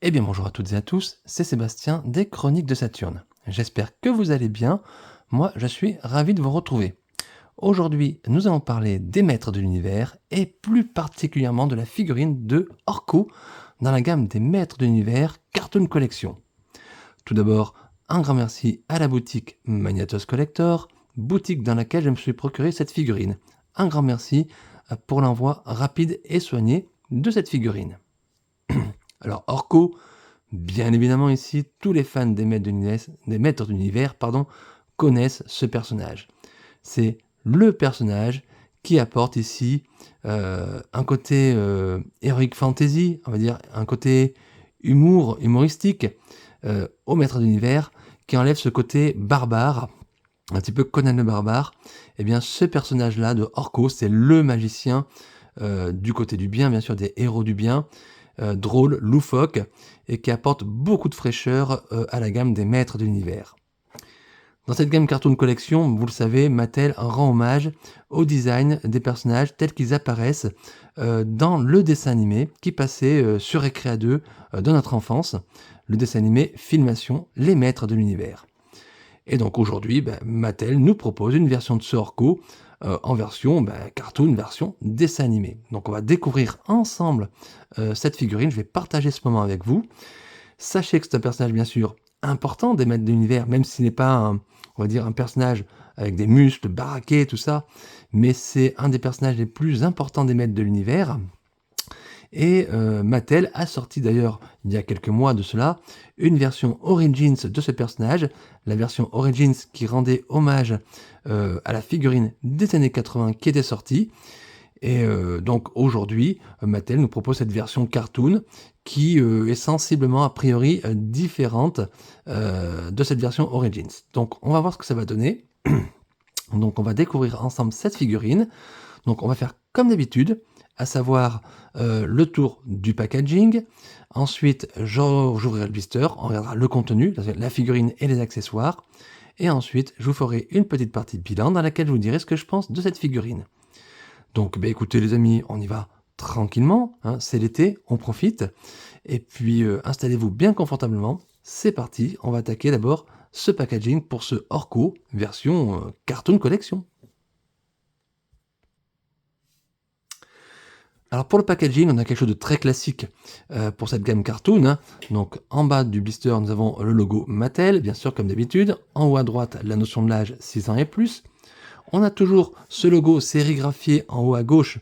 Eh bien bonjour à toutes et à tous, c'est Sébastien des Chroniques de Saturne. J'espère que vous allez bien, moi je suis ravi de vous retrouver. Aujourd'hui nous allons parler des maîtres de l'univers et plus particulièrement de la figurine de Orko dans la gamme des maîtres de l'univers Cartoon Collection. Tout d'abord, un grand merci à la boutique Magnatos Collector, boutique dans laquelle je me suis procuré cette figurine. Un grand merci pour l'envoi rapide et soigné de cette figurine. Alors Orko, bien évidemment ici, tous les fans des maîtres de l'univers connaissent ce personnage. C'est le personnage qui apporte ici un côté heroic fantasy, on va dire un côté humoristique au maître de l'univers, qui enlève ce côté barbare, un petit peu Conan le barbare. Et bien ce personnage-là de Orko, c'est le magicien du côté du bien, bien sûr des héros du bien, drôle, loufoque, et qui apporte beaucoup de fraîcheur à la gamme des maîtres de l'univers. Dans cette gamme Cartoon Collection, vous le savez, Mattel rend hommage au design des personnages tels qu'ils apparaissent dans le dessin animé qui passait sur Recréa 2 de notre enfance, le dessin animé Filmation, les maîtres de l'univers. Et donc aujourd'hui, Mattel nous propose une version de ce Orko en version cartoon, version dessin animé. Donc on va découvrir ensemble cette figurine, je vais partager ce moment avec vous. Sachez que c'est un personnage bien sûr important des maîtres de l'univers, même s'il n'est pas on va dire un personnage avec des muscles baraqués, tout ça, mais c'est un des personnages les plus importants des maîtres de l'univers. Et Mattel a sorti d'ailleurs, il y a quelques mois de cela, une version Origins de ce personnage, la version Origins qui rendait hommage à la figurine des années 80 qui était sortie. Et donc aujourd'hui, Mattel nous propose cette version cartoon qui est sensiblement a priori différente de cette version Origins. Donc on va voir ce que ça va donner. Donc on va découvrir ensemble cette figurine. Donc on va faire comme d'habitude, à savoir le tour du packaging. Ensuite, j'ouvrirai le blister, on regardera le contenu, la figurine et les accessoires. Et ensuite, je vous ferai une petite partie de bilan dans laquelle je vous dirai ce que je pense de cette figurine. Donc écoutez les amis, on y va tranquillement, hein, c'est l'été, on profite. Et puis installez-vous bien confortablement, c'est parti, on va attaquer d'abord ce packaging pour ce Orko version Cartoon Collection. Alors pour le packaging, on a quelque chose de très classique pour cette gamme cartoon. Hein. Donc en bas du blister, nous avons le logo Mattel, bien sûr comme d'habitude. En haut à droite, la notion de l'âge 6 ans et plus. On a toujours ce logo sérigraphié en haut à gauche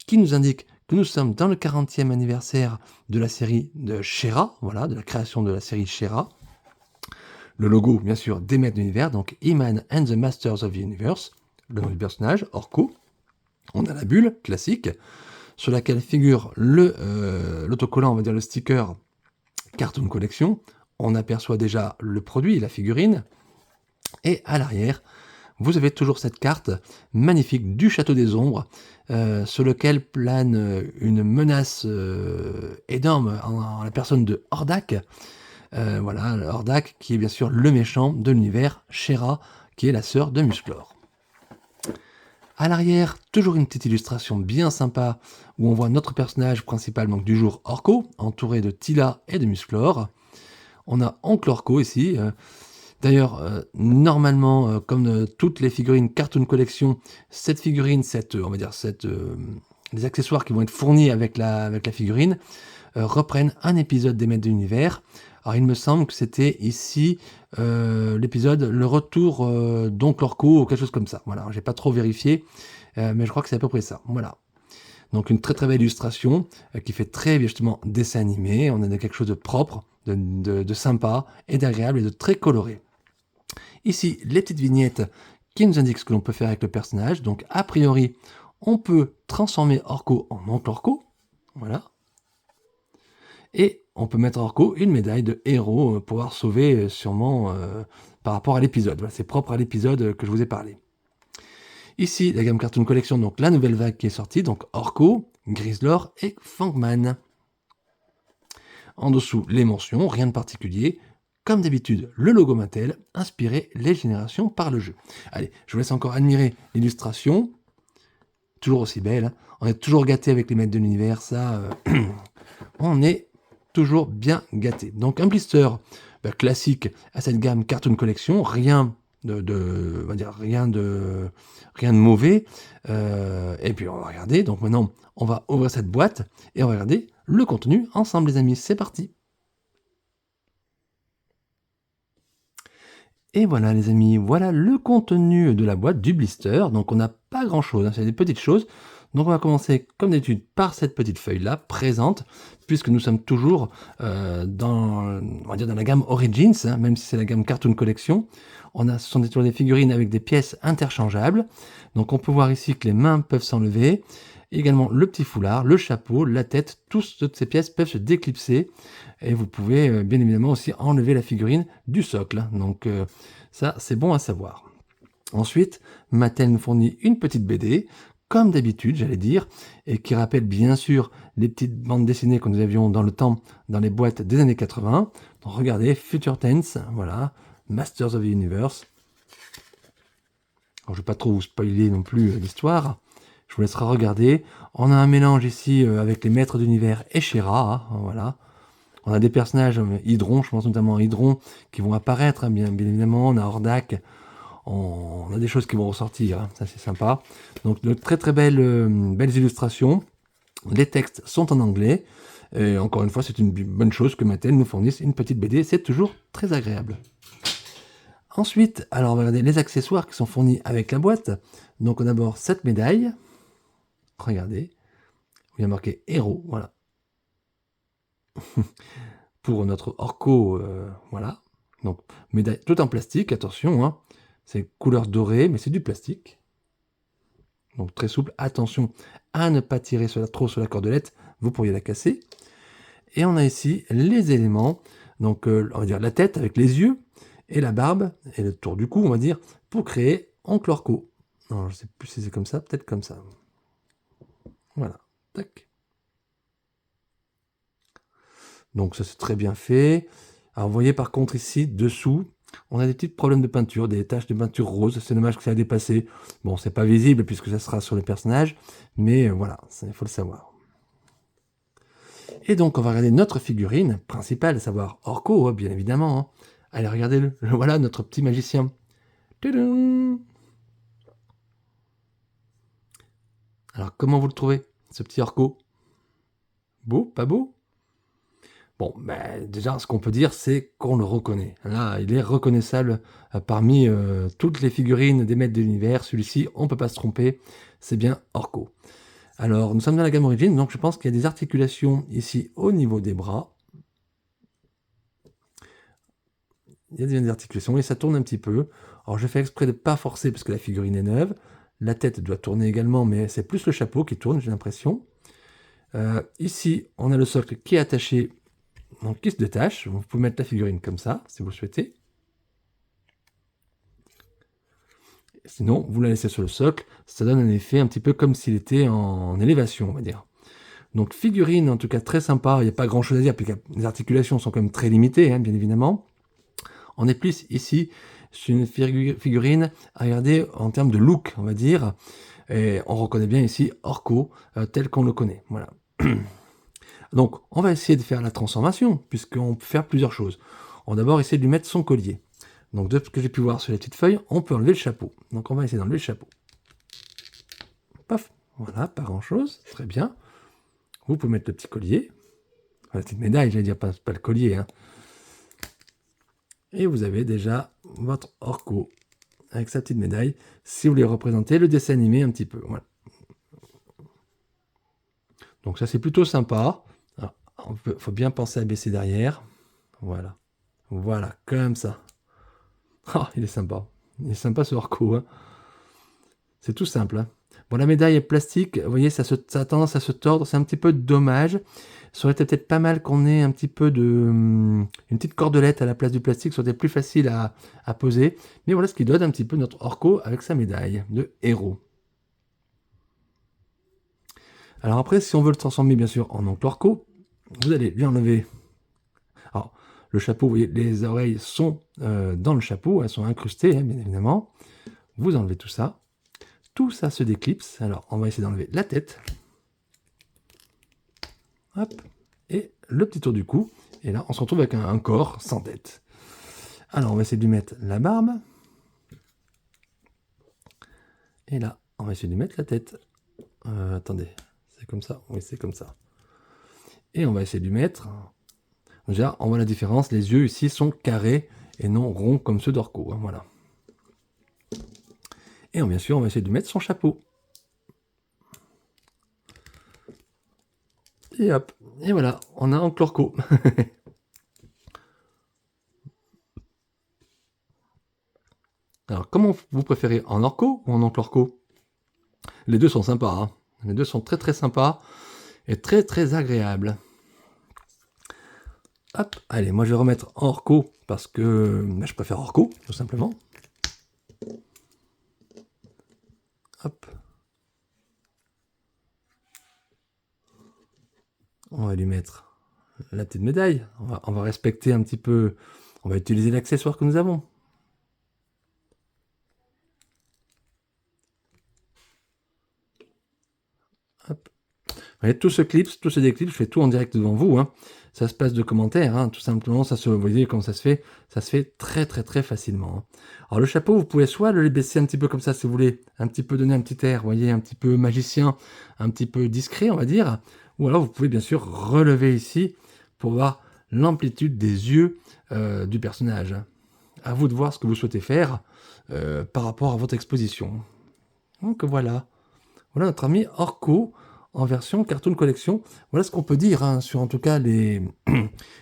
qui nous indique que nous sommes dans le 40e anniversaire de la série de She-Ra, voilà, de la création de la série She-Ra. Le logo, bien sûr, des maîtres de l'univers, donc He-Man and the Masters of the Universe, le nom du personnage, Orko. On a la bulle classique, sur laquelle figure l'autocollant, on va dire le sticker Cartoon Collection. On aperçoit déjà le produit, la figurine. Et à l'arrière, vous avez toujours cette carte magnifique du Château des Ombres, sur lequel plane une menace énorme en la personne de Hordak. Voilà, Hordak qui est bien sûr le méchant de l'univers, She-Ra, qui est la sœur de Musclor. À l'arrière, toujours une petite illustration bien sympa où on voit notre personnage principal donc du jour Orko, entouré de Tila et de Musclor. On a Oncle Orko ici. D'ailleurs, normalement, comme toutes les figurines Cartoon Collection, cette figurine, les accessoires qui vont être fournis avec la figurine reprennent un épisode des Maîtres de l'Univers. Alors il me semble que c'était ici l'épisode Le Retour d'Oncle Orko ou quelque chose comme ça. Voilà, j'ai pas trop vérifié, mais je crois que c'est à peu près ça. Voilà. Donc une très très belle illustration qui fait très justement dessin animé. On a quelque chose de propre, de sympa et d'agréable et de très coloré. Ici, les petites vignettes qui nous indiquent ce que l'on peut faire avec le personnage. Donc a priori, on peut transformer Orko en Oncle Orko. Voilà. Et on peut mettre à Orko une médaille de héros pour pouvoir sauver sûrement par rapport à l'épisode. Voilà, c'est propre à l'épisode que je vous ai parlé. Ici, la gamme Cartoon Collection, donc la nouvelle vague qui est sortie, donc Orko, Grislor et Fangman. En dessous, les mentions, rien de particulier. Comme d'habitude, le logo Mattel, inspiré les générations par le jeu. Allez, je vous laisse encore admirer l'illustration. Toujours aussi belle. Hein. On est toujours gâté avec les maîtres de l'univers, ça. On est toujours bien gâté. Donc un blister classique à cette gamme Cartoon Collection, rien on va dire rien de mauvais. Et puis on va regarder. Donc maintenant, on va ouvrir cette boîte et on va regarder le contenu ensemble, les amis. C'est parti. Et voilà les amis, voilà le contenu de la boîte du blister. Donc on n'a pas grand chose, hein, c'est des petites choses. Donc on va commencer comme d'habitude par cette petite feuille là, présente, puisque nous sommes toujours dans, on va dire dans la gamme Origins, hein, même si c'est la gamme Cartoon Collection. Ce sont toujours des figurines avec des pièces interchangeables. Donc on peut voir ici que les mains peuvent s'enlever. Également le petit foulard, le chapeau, la tête, toutes ces pièces peuvent se déclipser. Et vous pouvez bien évidemment aussi enlever la figurine du socle. Donc ça, c'est bon à savoir. Ensuite, Mattel nous fournit une petite BD, comme d'habitude, j'allais dire, et qui rappelle bien sûr les petites bandes dessinées que nous avions dans le temps, dans les boîtes des années 80. Donc regardez, Future Tense, voilà, Masters of the Universe. Alors, je ne vais pas trop vous spoiler non plus l'histoire. Je vous laisserai regarder. On a un mélange ici avec les maîtres d'univers et She-Ra, hein, voilà. On a des personnages, Hydron, je pense notamment à Hydron, qui vont apparaître, hein, bien évidemment. On a Hordak, on a des choses qui vont ressortir, hein, ça c'est sympa. Donc de très très belles illustrations. Les textes sont en anglais. Et encore une fois, c'est une bonne chose que Mattel nous fournisse une petite BD, c'est toujours très agréable. Ensuite, alors on va regarder les accessoires qui sont fournis avec la boîte. Donc on a d'abord cette médaille. Regardez, il y a marqué héros, voilà. Pour notre Orko, voilà. Donc médaille tout en plastique, attention, hein. C'est couleur dorée, mais c'est du plastique. Donc très souple, attention à ne pas tirer trop sur la cordelette, vous pourriez la casser. Et on a ici les éléments, donc on va dire la tête avec les yeux, et la barbe, et le tour du cou, on va dire, pour créer Oncle Orko. Non, je sais plus si c'est comme ça, peut-être comme ça. Voilà, tac. Donc ça c'est très bien fait. Alors vous voyez par contre ici, dessous, on a des petits problèmes de peinture, des taches de peinture rose. C'est dommage que ça a dépassé. Bon, c'est pas visible puisque ça sera sur le personnage, mais voilà, il faut le savoir. Et donc on va regarder notre figurine principale, à savoir Orko, bien évidemment. Hein. Allez, regardez-le, voilà notre petit magicien. Tadam! Alors comment vous le trouvez, ce petit Orko? Beau, pas beau? Bon, ben, déjà, ce qu'on peut dire, c'est qu'on le reconnaît. Là, il est reconnaissable parmi toutes les figurines des maîtres de l'univers. Celui-ci, on ne peut pas se tromper, c'est bien Orko. Alors, nous sommes dans la gamme Origin, donc je pense qu'il y a des articulations ici au niveau des bras. Il y a des articulations et ça tourne un petit peu. Alors, je fais exprès de ne pas forcer parce que la figurine est neuve. La tête doit tourner également, mais c'est plus le chapeau qui tourne, j'ai l'impression. Ici, on a le socle qui est attaché, donc qui se détache. Vous pouvez mettre la figurine comme ça, si vous le souhaitez. Sinon, vous la laissez sur le socle, ça donne un effet un petit peu comme s'il était en élévation, on va dire. Donc figurine, en tout cas très sympa, il n'y a pas grand chose à dire, puis les articulations sont quand même très limitées, hein, bien évidemment. On est plus ici sur une figurine à regarder en termes de look, on va dire. Et on reconnaît bien ici Orko, tel qu'on le connaît. Voilà. Donc, on va essayer de faire la transformation, puisqu'on peut faire plusieurs choses. On va d'abord essayer de lui mettre son collier. Donc, de ce que j'ai pu voir sur les petites feuilles, on peut enlever le chapeau. Donc, on va essayer d'enlever le chapeau. Paf, voilà, pas grand-chose, très bien. Vous pouvez mettre le petit collier. La petite médaille, j'allais dire, pas le collier. Hein. Et vous avez déjà votre Orko avec sa petite médaille. Si vous voulez représenter le dessin animé un petit peu. Voilà. Donc, ça, c'est plutôt sympa. Il faut bien penser à baisser derrière. Voilà. Voilà, comme ça. Oh, il est sympa. Il est sympa ce Orko. Hein. C'est tout simple. Hein. Bon, la médaille est plastique. Vous voyez, ça a tendance à se tordre. C'est un petit peu dommage. Ça aurait été peut-être pas mal qu'on ait un petit peu de... une petite cordelette à la place du plastique. Ça aurait été plus facile à poser. Mais voilà ce qui donne un petit peu notre Orko avec sa médaille de héros. Alors après, si on veut le transformer, bien sûr, en oncle Orko, vous allez lui enlever... Alors, le chapeau, vous voyez, les oreilles sont dans le chapeau, elles sont incrustées, hein, bien évidemment. Vous enlevez tout ça. Tout ça se déclipse. Alors, on va essayer d'enlever la tête. Hop. et le petit tour du cou. Et là, on se retrouve avec un corps sans tête. Alors, on va essayer de lui mettre la barbe. Et là, on va essayer de lui mettre la tête. Attendez, c'est comme ça? Oui, c'est comme ça. Et on va essayer de lui mettre... Déjà, on voit la différence. Les yeux ici sont carrés et non ronds comme ceux d'Orko. Hein, voilà. Et bien sûr, on va essayer de lui mettre son chapeau. Et hop, et voilà, on a Oncle Orko. Alors, comment vous préférez, en Orko ou en Oncle Orko? Les deux sont sympas, hein. Les deux sont très très sympas et très très agréables. Hop, allez, moi je vais remettre en Orko parce que je préfère Orko, tout simplement. Hop. On va lui mettre la petite médaille. On va respecter un petit peu, on va utiliser l'accessoire que nous avons. Hop. Vous voyez, tout ce clips, tous ces déclips, je fais tout en direct devant vous. Hein. Ça se passe de commentaires, hein, tout simplement. Vous voyez comment ça se fait très très très facilement. Hein. Alors le chapeau, vous pouvez soit le baisser un petit peu comme ça, si vous voulez, un petit peu donner un petit air, vous voyez, un petit peu magicien, un petit peu discret, on va dire. Ou alors vous pouvez bien sûr relever ici pour voir l'amplitude des yeux du personnage. À vous de voir ce que vous souhaitez faire par rapport à votre exposition. Donc voilà notre ami Orko en version Cartoon Collection. Voilà ce qu'on peut dire hein, sur en tout cas les,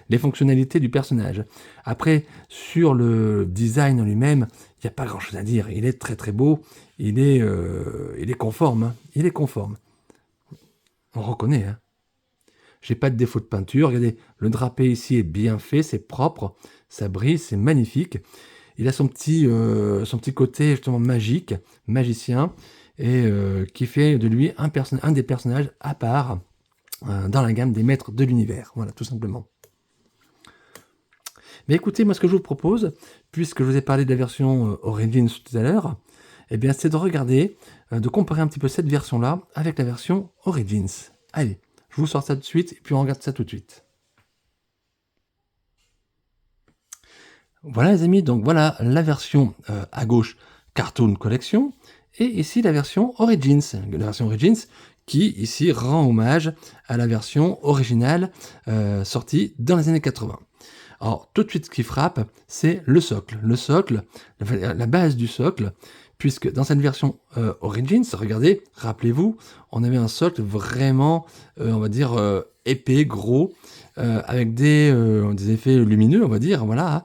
les fonctionnalités du personnage. Après, sur le design en lui-même, il n'y a pas grand chose à dire. Il est très très beau, il est conforme. Hein. Il est conforme. On reconnaît. Hein. J'ai pas de défaut de peinture. Regardez, le drapé ici est bien fait, c'est propre, ça brille, c'est magnifique. Il a son petit côté justement magique, magicien, et qui fait de lui un des personnages à part dans la gamme des maîtres de l'univers. Voilà, tout simplement. Mais écoutez, moi ce que je vous propose, puisque je vous ai parlé de la version Origins tout à l'heure, eh bien c'est de regarder, de comparer un petit peu cette version-là avec la version Origins. Allez, je vous sors ça tout de suite, et puis on regarde ça tout de suite. Voilà les amis, donc voilà la version à gauche Cartoon Collection, et ici la version Origins. La version Origins qui ici rend hommage à la version originale sortie dans les années 80. Alors tout de suite ce qui frappe, c'est le socle. Le socle, la base du socle, puisque dans cette version Origins, regardez, rappelez-vous, on avait un socle vraiment, on va dire, épais, gros, avec des effets lumineux, on va dire, voilà. Hein.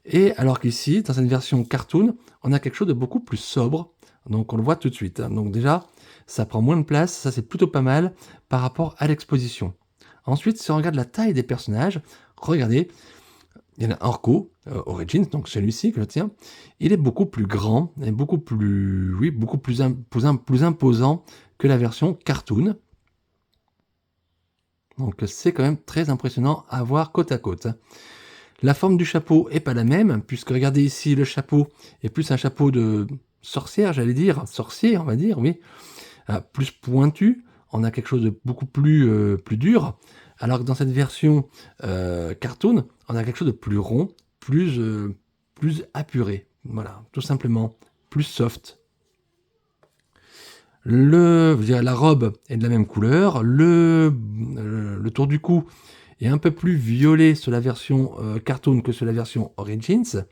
Et alors qu'ici, dans cette version cartoon, on a quelque chose de beaucoup plus sobre. Donc on le voit tout de suite. Hein. Donc déjà, ça prend moins de place, ça c'est plutôt pas mal par rapport à l'exposition. Ensuite, si on regarde la taille des personnages, regardez, il y en a un Orko, Origins, donc celui-ci que je tiens, il est beaucoup plus grand, et beaucoup plus, oui, beaucoup plus imposant que la version cartoon. Donc c'est quand même très impressionnant à voir côte à côte. La forme du chapeau est pas la même, puisque regardez ici, le chapeau est plus un chapeau de sorcière, j'allais dire, sorcier, on va dire, oui, plus pointu, on a quelque chose de beaucoup plus, plus dur, alors que dans cette version cartoon, on a quelque chose de plus rond, plus apuré, voilà, tout simplement, plus soft. La robe est de la même couleur, le tour du cou est un peu plus violet sur la version cartoon que sur la version Origins.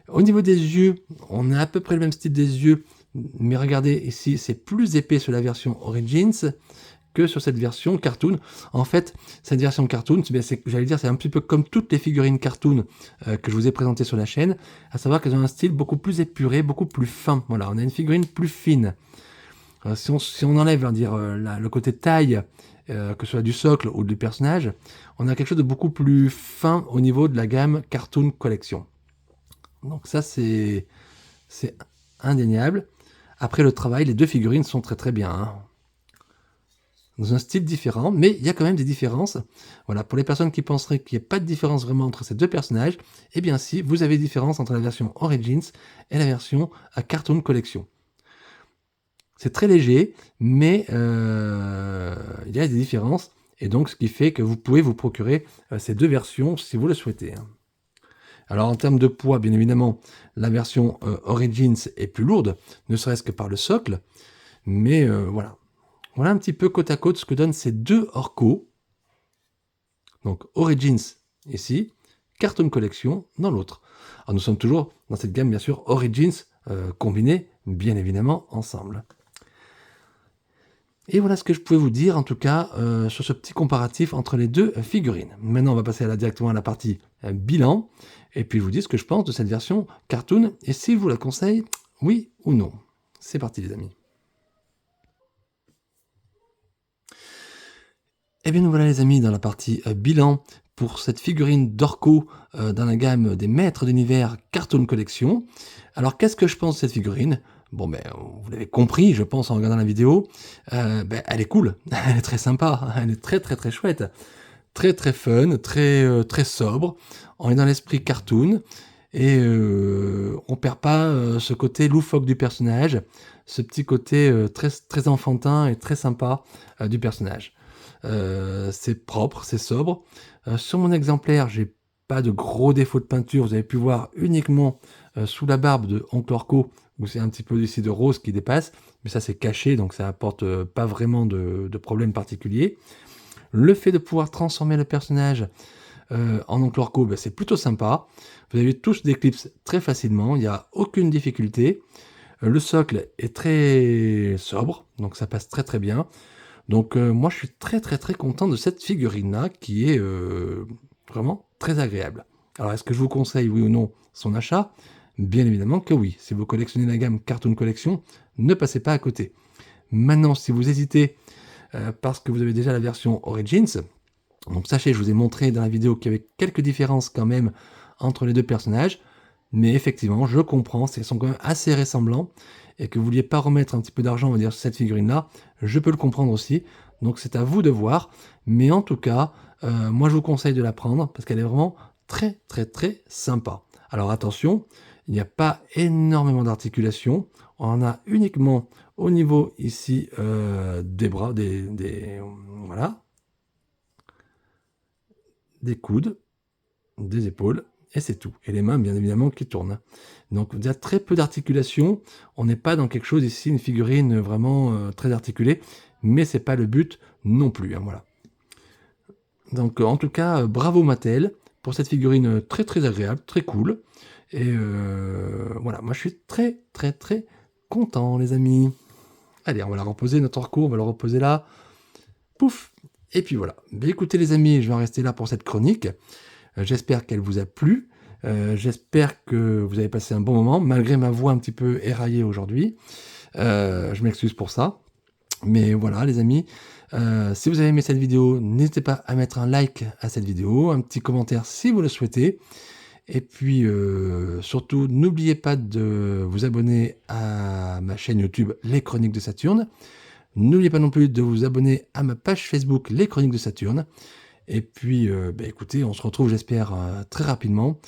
Au niveau des yeux, on a à peu près le même style des yeux, mais regardez ici, c'est plus épais sur la version Origins que sur cette version cartoon. En fait, cette version cartoon, j'allais dire, c'est un petit peu comme toutes les figurines cartoon que je vous ai présentées sur la chaîne, à savoir qu'elles ont un style beaucoup plus épuré, beaucoup plus fin. Voilà, on a une figurine plus fine. Si on enlève le côté taille, que ce soit du socle ou du personnage, on a quelque chose de beaucoup plus fin au niveau de la gamme Cartoon Collection. Donc ça, c'est indéniable. Après le travail, les deux figurines sont très très bien. Hein. Dans un style différent, mais il y a quand même des différences. Voilà, pour les personnes qui penseraient qu'il n'y a pas de différence vraiment entre ces deux personnages, eh bien si, vous avez des différences entre la version Origins et la version Cartoon Collection. C'est très léger, mais il y a des différences. Et donc, ce qui fait que vous pouvez vous procurer ces deux versions si vous le souhaitez. Alors, en termes de poids, bien évidemment, la version Origins est plus lourde, ne serait-ce que par le socle. Mais voilà. Voilà un petit peu côte à côte ce que donnent ces deux Orco. Donc, Origins ici, Cartoon Collection dans l'autre. Alors, nous sommes toujours dans cette gamme, bien sûr, Origins combinés, bien évidemment, ensemble. Et voilà ce que je pouvais vous dire, en tout cas, sur ce petit comparatif entre les deux figurines. Maintenant, on va passer directement à la partie bilan, et puis je vous dis ce que je pense de cette version cartoon, et si je vous la conseille, oui ou non. C'est parti, les amis. Et bien nous voilà, les amis, dans la partie bilan pour cette figurine d'Orco dans la gamme des Maîtres d'Univers Cartoon Collection. Alors, qu'est-ce que je pense de cette figurine? Bon, ben, vous l'avez compris, je pense, en regardant la vidéo. Ben, elle est cool, elle est très sympa, elle est très très très chouette. Très très fun, très sobre. On est dans l'esprit cartoon. Et on perd pas ce côté loufoque du personnage, ce petit côté très, très enfantin et très sympa du personnage. C'est propre, c'est sobre. Sur mon exemplaire, j'ai pas de gros défauts de peinture. Vous avez pu voir uniquement sous la barbe de Oncle Orco, où c'est un petit peu ici de rose qui dépasse, mais ça c'est caché, donc ça apporte pas vraiment de problème particulier. Le fait de pouvoir transformer le personnage en Oncle Orco, ben, c'est plutôt sympa. Vous avez tous des clips très facilement, il n'y a aucune difficulté. Le socle est très sobre, donc ça passe très très bien. Donc moi je suis très très très content de cette figurine-là qui est vraiment très agréable. Alors est-ce que je vous conseille, oui ou non, son achat? Bien évidemment que oui. Si vous collectionnez la gamme Cartoon Collection, ne passez pas à côté. Maintenant, si vous hésitez parce que vous avez déjà la version Origins, donc sachez, je vous ai montré dans la vidéo qu'il y avait quelques différences quand même entre les deux personnages, mais effectivement, je comprends, ils sont quand même assez ressemblants, et que vous vouliez pas remettre un petit peu d'argent, on va dire, sur cette figurine-là, je peux le comprendre aussi, donc c'est à vous de voir, mais en tout cas, moi je vous conseille de la prendre, parce qu'elle est vraiment très très très sympa. Alors attention, il n'y a pas énormément d'articulation, on en a uniquement au niveau ici des bras, voilà, des coudes, des épaules, et c'est tout. Et les mains, bien évidemment, qui tournent. Donc, il y a très peu d'articulation. On n'est pas dans quelque chose ici, une figurine vraiment très articulée, mais c'est pas le but non plus. Hein, voilà. Donc, en tout cas, bravo Mattel pour cette figurine très très agréable, très cool. Et voilà, moi je suis très très très content, les amis. Allez, on va la reposer, notre Orco, on va la reposer là. Pouf. Et puis voilà. Ben, écoutez, les amis, je vais en rester là pour cette chronique. J'espère qu'elle vous a plu. J'espère que vous avez passé un bon moment, malgré ma voix un petit peu éraillée aujourd'hui. Je m'excuse pour ça. Mais voilà, les amis, si vous avez aimé cette vidéo, n'hésitez pas à mettre un like à cette vidéo, un petit commentaire si vous le souhaitez. Et puis, surtout, n'oubliez pas de vous abonner à ma chaîne YouTube Les Chroniques de Saturne. N'oubliez pas non plus de vous abonner à ma page Facebook Les Chroniques de Saturne. Et puis, écoutez, on se retrouve, j'espère, très rapidement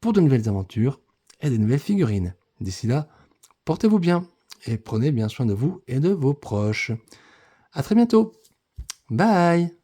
pour de nouvelles aventures et des nouvelles figurines. D'ici là, portez-vous bien et prenez bien soin de vous et de vos proches. À très bientôt. Bye!